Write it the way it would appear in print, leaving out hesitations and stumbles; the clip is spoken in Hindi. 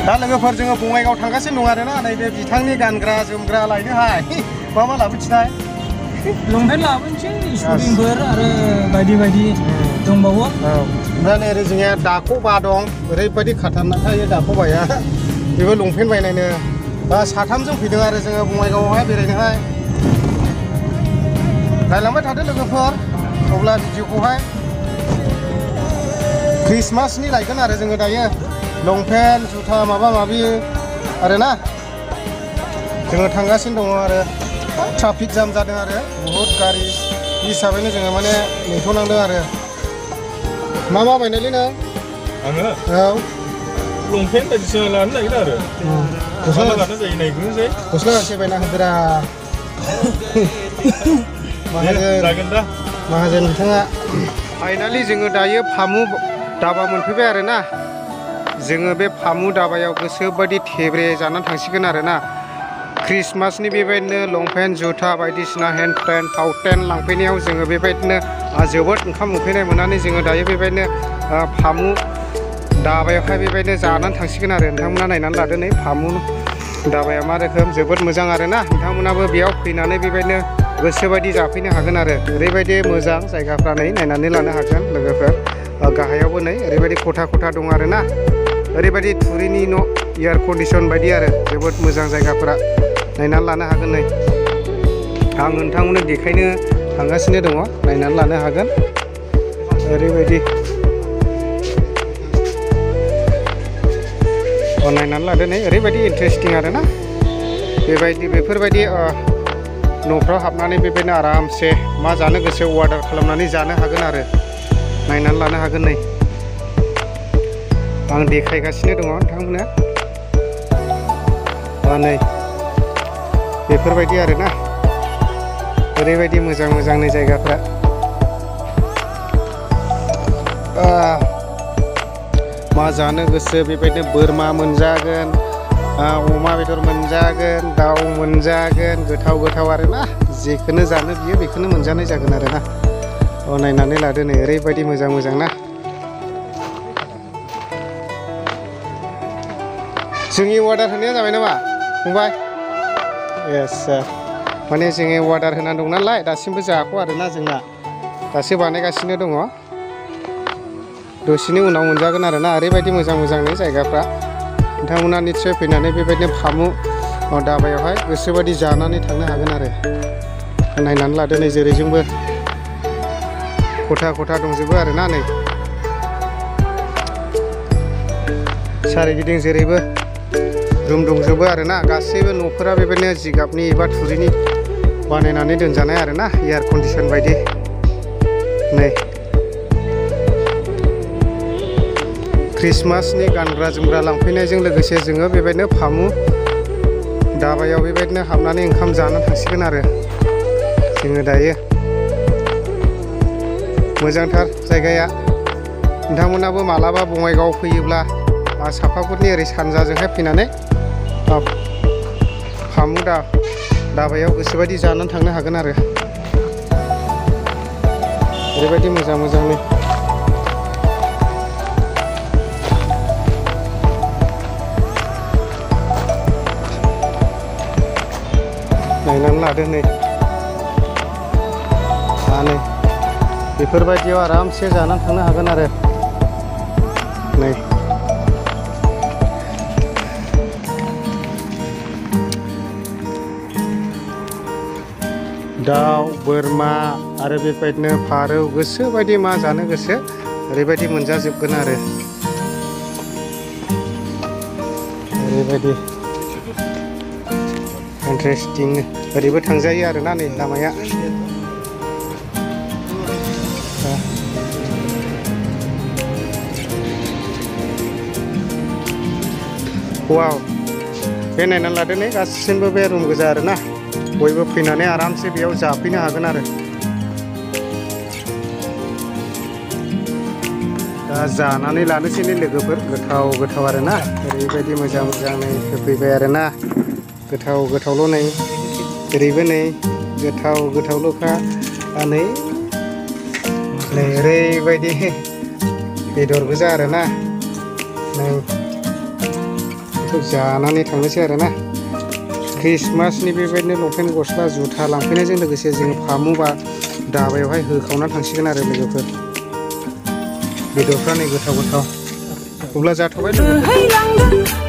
दा लोगोफोर जोङो बङाइगाव थांगासिनो दं आरोना नैबे बिथांनि गानग्रा जोमग्रा लायनोहाय मा लाबोनोसै लंपेन्ट लाबोनोसै स्पर्टिंफोर आरो बायदि बायदि दंबावो। औ दा नै ओरै जोंनिया दाख'बा दं ओरैबायदि खाथारना थायो दाख'बाया बेबो लंपेन्ट बायनायनो दा साथामजों फैदों आरो जोङो बङाइगावआवहाय बेरायनोहाय नायलांबाय थादो लोगोफोर अब्ला भिडिअखौहाय क्रिसमासनि लायगोन आरो जोङो दायो लंपेन्ट जुथा माबा माबि आरोना जोङो थांगासिनो दङ आरो ट्राफिक जाम जादों आरो बहुत गारि हिसाबैनो जोङो माने नेथ'नांदों आरो मा बायनायलै नों आङो औ लंपेन्ट बायदिसिना लानो नागिरदों आरो गस्ला लानो जायो नायग्रोनोसै गस्ला गांसे बायना होदोरा माहाजोन बिथाङा फाइनालि जोङो दायो फामु दाबा मोनफैबाय आरोना जोङो बे फामु दाबायाव गोसोबायदि थेब्रे जानानै थांसिगोन आरोना क्रिसमासनि बेबायदिनो लंपेन्ट जुथा बायदिसिना हेन्ड पेन्ट फाउटेन लांफैनायाव जोङो बेबायदिनो जोबोद ओंखाम उखैनाय मोननानै जोङो दायो बेबायदिनो फामु दाबायावहाय बेबायदिनो जानानै थांसिगोन आरो नोंथांमोना नायनानै लादो नै फामु दाबाया मा रोखोम जोबोद मोजां आरोना नोंथांमोनाबो बेयाव फैनानै बेबायदिनो गोसोबायदि जाफैनो हागोन आरो ओरैबायदि मोजां जायगाफ्रा नै नायनानै लानो हागोन लोगोफोर गाहायावबो नै ओरैबायदि खथा खथा दं आरोना ओरैबायदि थुरिनि न' एयार कन्डिसन बायदि आरो जोबोद मोजां जायगाफोरा नायनानै लानो हागोन नै आं नोंथांमोननो देखायनो थांगासिनो दङ नायनानै लानो हागोन ओरैबायदि नायनानै लादो नै ओरैबायदि इन्टारेस्टिं आरोना बेफोरबायदि न'फ्राव हाबनानै बेबायदिनो आरामसे मा जानो गोसो अर्डार खालामनानै जानो हागोन आरो नायनानै लानो हागोन नै आं देखायगासिनो दङ नोंथांमोननो नै बेफोरबायदि आरोना ओरैबायदि मोजां मोजांनि जायगाफ्रा मा जानो गोसो बेबायदिनो बोरमा मोनजागोन अमा बेदर मोनजागोन दाउ मोनजागोन गोथाव गोथाव आरोना जेखौनो जानो बियो बेखौनो मोनजानाय जागोन आरोना नायनानै लादो नै ओरैबायदि मोजां मोजां ना जोंनि अर्डार होनाया जाबाय नामा फंबाय येस सार माने जोङो अर्डार होनानै दं नालाय दासिमबो जायाखै आरोना जोंना दासो बानायगासिनो दङ दसेनि उनाव मोनजागोन आरोना ओरैबायदि मोजां मोजांनि जायगाफ्रा नोंथांमोना निस्सय फैनानै बेबायदिनो फामु दाबायावहाय गोसोबायदि जानानै थांनो हागोन आरो नायनानै लादो नै जेरैजोंबो खथा खथा दंजोबो आरोना नै सारिगिदिं जेरैबो रुम दंजोबो आरोना गासैबो न'फोरा बेबायदिनो जिगाबनि एबा थुरिनि बानायनानै दोनजानाय आरोना एयार कन्डिसन बायदि नै क्रिसमासनि गानग्रा जोमग्रा लांफैनायजों लोगोसे जोङो बेबायदिनो फामु दाबायाव बेबायदिनो हाबनानै ओंखाम जानानै थांसिगोन आरो जोङो दायो मोजांथार जायगाया नोंथांमोनाबो मालाबा बङाइगाव फैयोब्ला सापागुरिनि ओरै सानजाजोंहाय फैनानै फामु दाबायाव गोसोबायदि जानानै थांनो हागोन आरो ओरैबायदि मोजां मोजांनि नायनानै लादो नै नै बेफोरबायदियाव आरामसे जानानै थांनो हागोन आरो नै दाउ बोरमा आरो बेबायदिनो फारौ गोसोबायदि मा जानो गोसो ओरैबायदि मोनजाजोबगोन आरो ओरैबायदि इन्टारेस्टिं ओरैबो थांजायो आरोना नै लामाया वाव बे नायनानै लादो नै गासिबो बे रुम गोजा आरोना बयबो फैनानै आरामसे बेयाव जाफैनो हागोन आरो दा जानानै लानोसै नै लोगोफोर गोथाव गोथाव आरोना ओरैबायदि मोजां मोजां नै होफैबाय आरोना गोथाव गोथावल' नै ओरैबो नै गोथाव गोथावल'खा नै नै ओरैबायदि बेदर गोजा आरोना नै बेखौ जानानै थांनोसै आरोना ख्रिस्टमासनि बेबायदिनो लंपेन्ट गस्ला जुथा लांफैनायजों लोगोसे जोङो फामु बा दाबायावहाय होखावनानै थांसिगोन आरो लोगोफोर बेदरफ्रा नै गोथाव गोथाव अब्ला जाथ'बाय लोगोफोर